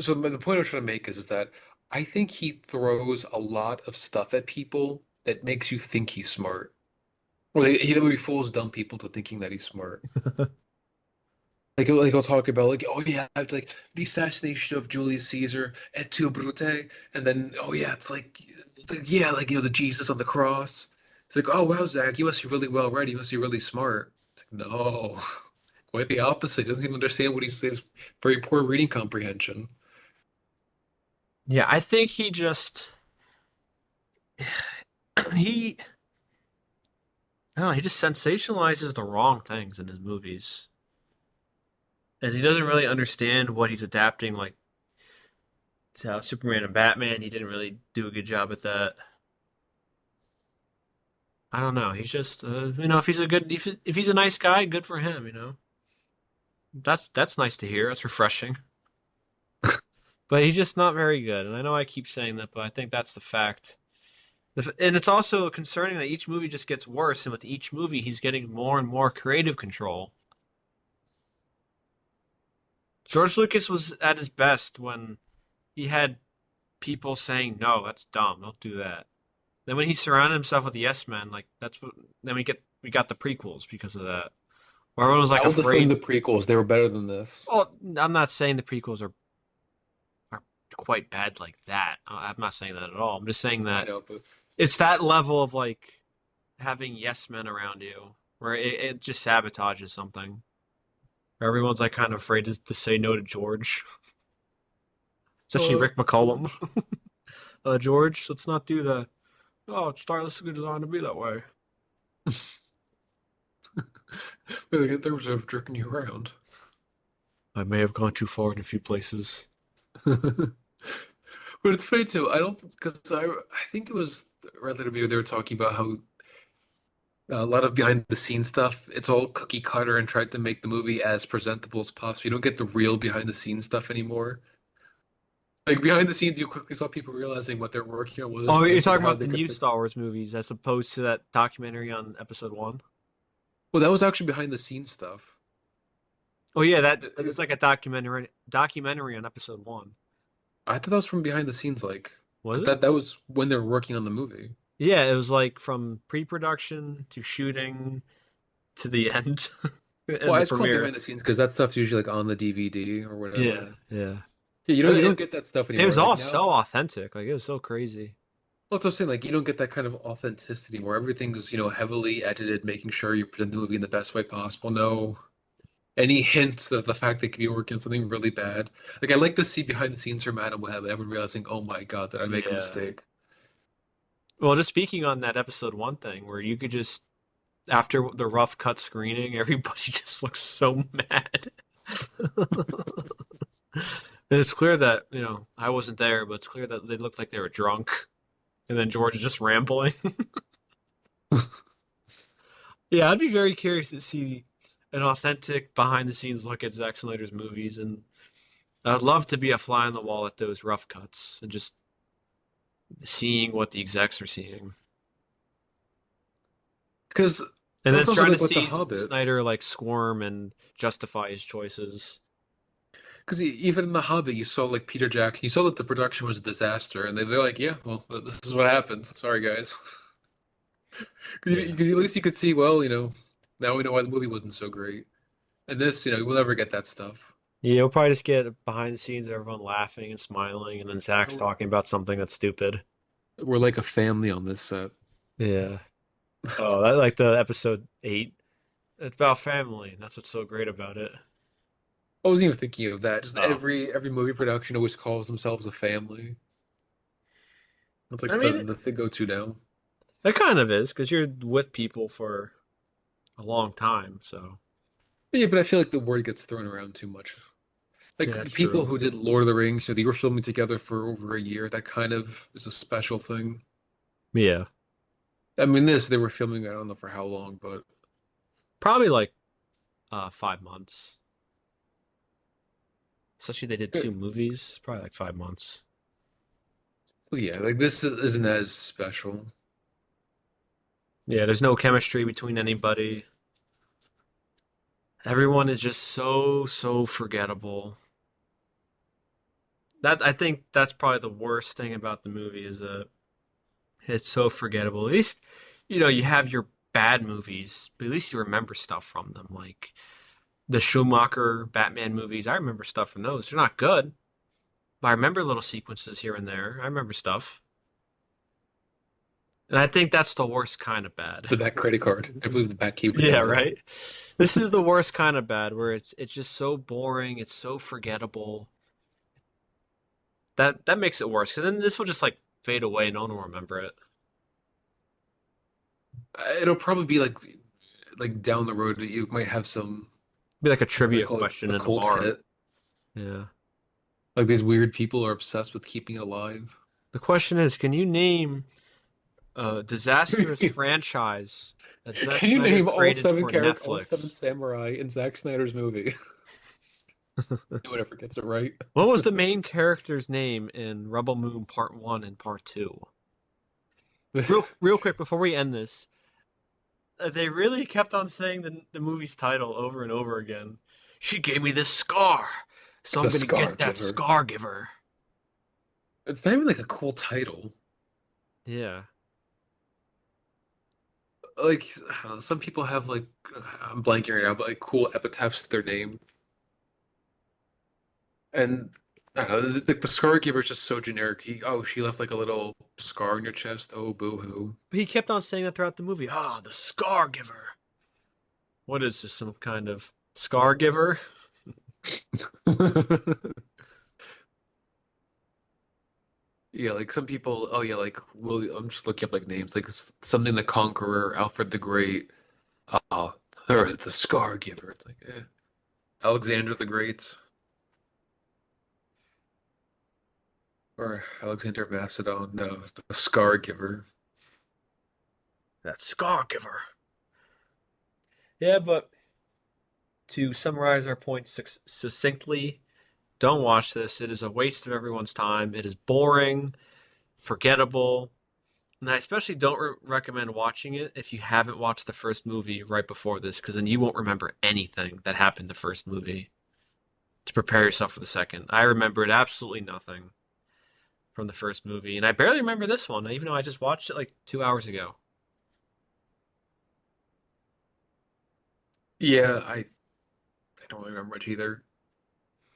so the point I'm trying to make is that I think he throws a lot of stuff at people that makes you think he's smart. Well, he literally fools dumb people to thinking that he's smart. Like he'll talk about like, oh yeah, it's like the assassination of Julius Caesar et tu, Brute, and then oh yeah, yeah, like the Jesus on the cross. It's like, oh wow, Zach, you must be really well read. You must be really smart. It's like, no, quite the opposite. He doesn't even understand what he says. Very poor reading comprehension. Yeah, I think he just he I don't know, he just sensationalizes the wrong things in his movies. And he doesn't really understand what he's adapting, like to Superman and Batman. He didn't really do a good job at that. I don't know. He's just, if he's a good, if he's a nice guy, good for him. That's nice to hear. That's refreshing. But he's just not very good. And I know I keep saying that, but I think that's the fact. And it's also concerning that each movie just gets worse, and with each movie, he's getting more and more creative control. George Lucas was at his best when he had people saying, "No, that's dumb. Don't do that." Then when he surrounded himself with yes men, like that's what. Then we got the prequels because of that. Where everyone was like I will defend afraid. the prequels. They were better than this. Well, I'm not saying the prequels are quite bad like that. I'm not saying that at all. I'm just saying I that know, but it's that level of like having yes men around you where it just sabotages something. Where everyone's like kind of afraid to say no to George, especially uh, Rick McCollum. George, let's not do that. Oh, it's stylistically designed to be that way. really, in terms of jerking you around. I may have gone too far in a few places. But it's funny too. I don't because I think it was relatively they were talking about how a lot of behind the scenes stuff. It's all cookie cutter and tried to make the movie as presentable as possible. You don't get the real behind the scenes stuff anymore. Like behind the scenes, you quickly saw people realizing what they're working on wasn't Oh, you're good and talking how about they the could new fix. Star Wars movies as opposed to that documentary on Episode One. Well, that was actually behind the scenes stuff. Oh yeah, that It- it's it- like a documentary on Episode One. I thought that was from behind the scenes, like Was because it? that was when they were working on the movie. Yeah, it was like from pre-production to shooting to the end Well, and I the just call it premiere. behind the scenes because that stuff's usually like on the DVD or Yeah, whatever. yeah. Yeah, you don't It, get that stuff it anymore. was Like all now, so authentic. Like it was so crazy. well, that's what I'm saying. Like you don't get that kind of authenticity where everything's heavily edited, making sure you present the movie in the best way possible. No, any hints of the fact they could be working on something really bad. Like I like to see behind the scenes from Adam Webb and everyone realizing, oh my God, did I make a Yeah. mistake? Well, just speaking on that Episode One thing, where you could just after the rough cut screening, everybody just looks so mad. And it's clear that, I wasn't there, but it's clear that they looked like they were drunk. And then George is just rambling. Yeah, I'd be very curious to see an authentic behind the scenes look at Zack Snyder's movies, and I'd love to be a fly on the wall at those rough cuts and just seeing what the execs are seeing. Because And then that's also trying to like with The see Hobbit. Snyder like squirm and justify his choices. Because even in The Hobbit, you saw like Peter Jackson, you saw that the production was a disaster, and they're like, yeah, well, this is what happened. Sorry, guys. Yeah. Because at least you could see, well, now we know why the movie wasn't so great. And this, we'll never get that stuff. Yeah, we'll probably just get behind the scenes, everyone laughing and smiling, and then Zach's We're, talking about something that's stupid. we're like a family on this set. Yeah. Oh, that like the episode 8. It's about family, and that's what's so great about it. I wasn't even thinking of that. Just Oh. every movie production always calls themselves a family. That's I like the mean, the thing go to now. it kind of is, because you're with people for a long time, so Yeah, but I feel like the word gets thrown around too much. yeah, Like that's the people true. who did Lord of the Rings, so they were filming together for over a year. That kind of is a special thing. Yeah. I mean, this they were filming, I don't know for how long, but Probably like 5 months. Especially they did uh, 2 movies, probably like 5 months. yeah, like this isn't as special. Yeah, there's no chemistry between anybody. Everyone is just so forgettable. That I think that's probably the worst thing about the movie is it's so forgettable. At least you have your bad movies, but at least you remember stuff from them. Like the Schumacher Batman movies, I remember stuff from those. They're not good, but I remember little sequences here and there. I remember stuff. And I think that's the worst kind of bad. The back credit card. I believe the back came Yeah, together. right? This is the worst kind of bad where it's just so boring, it's so forgettable. That makes it worse. Cause then this will just like fade away, no one will remember it. It'll probably be like down the road that you might have some Be like a what do they trivia call it, question a in a cult bar. hit. Yeah. Like these weird people are obsessed with keeping it alive. The question is, can you name a disastrous franchise that Zack Can you Snyder name created for all seven Netflix? samurai in Zack Snyder's movie? No one ever gets it right. What was the main character's name in Rebel Moon Part 1 and Part 2? Real quick before we end this, they really kept on saying the movie's title over and over again. She gave me this scar, so The I'm gonna get that Scargiver. Scargiver. It's not even like a cool title. Yeah. Like I don't know, some people have like I'm blanking right now, but like cool epitaphs to their name. And I don't know, the Scargiver is just so generic. She left like a little scar on your chest. Oh, boo-hoo. But he kept on saying that throughout the movie. Ah, the Scargiver. What is this? Some kind of Scargiver? Yeah, like some people, oh yeah, like I'm just looking up like names, like something the Conqueror, Alfred the Great, uh, or the Scargiver. It's like, Alexander the Great, or Alexander of Macedon. No, the Scargiver. That Scargiver. Yeah, but to summarize our point succinctly, don't watch this. It is a waste of everyone's time. It is boring, forgettable, and I especially don't recommend watching it if you haven't watched the first movie right before this, because then you won't remember anything that happened in the first movie to prepare yourself for the second. I remembered absolutely nothing from the first movie, and I barely remember this one, even though I just watched it like 2 hours ago. Yeah, I don't really remember much either.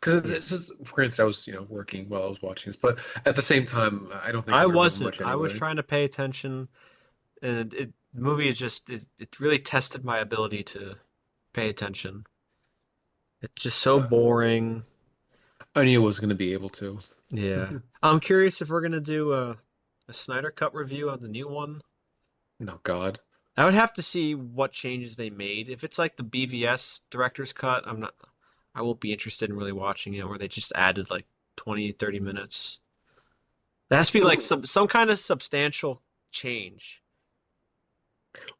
Because Yeah. it's just, for granted, I was, working while I was watching this, but at the same time, I don't think I I would remember wasn't. much I was anyway. trying to pay attention, and the movie is just it really tested my ability to pay attention. It's just so Uh, boring. I knew I was going to be able to. Yeah. I'm curious if we're gonna do a Snyder Cut review of the new one. No, God. I would have to see what changes they made. If it's like the BVS director's cut, I won't be interested in really watching it, where they just added like 20, 30 minutes. There has to be like some kind of substantial change.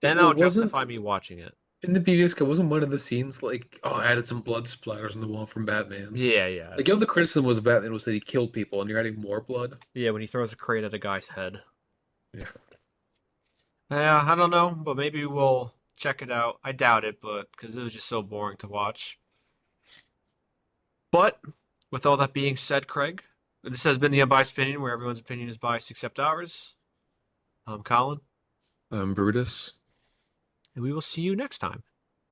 Then Well, that'll wasn't justify me watching it. in the previous cut, wasn't one of the scenes like, oh, I added some blood splatters on the wall from Batman? Yeah, yeah, Like, you know, the criticism was Batman was that he killed people, and you're adding more blood. yeah. When he throws a crate at a guy's head. Yeah. Yeah, I don't know, but maybe we'll check it out. I doubt it, but because it was just so boring to watch. But with all that being said, Craig, this has been the Unbiased Opinion, where everyone's opinion is biased except ours. I'm Colin, Brutus. and we will see you next time.